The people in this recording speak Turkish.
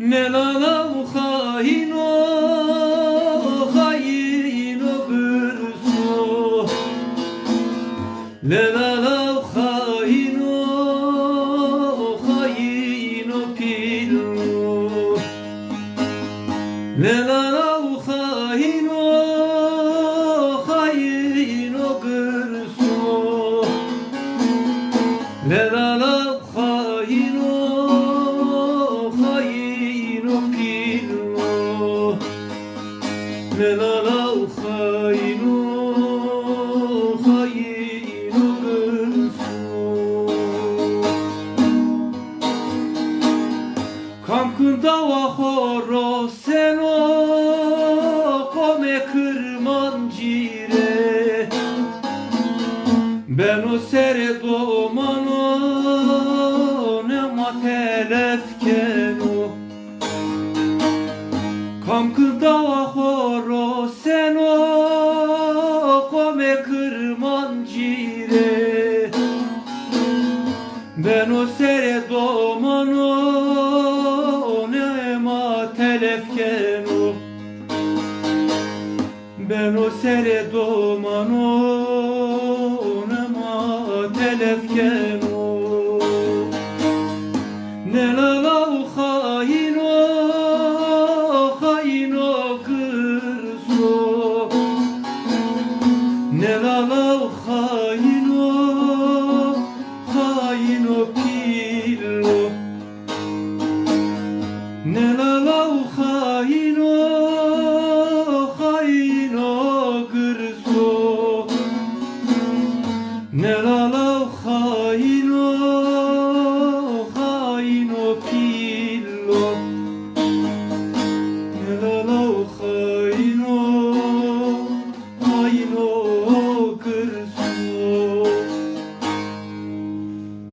Ne lalav hain o gırsu. Ne lalav hain o pillu. Ne lalav hain o gırsu. Ne lalav hain o pillu. Ne lalav hain o gırsu. Kankında va horo seno come kırmancire. Ben o sere domano ne matelefkeno. Kankında va horo seno come kırmancire. Ben o sere domano ne matelefkeno. Ben o sere domano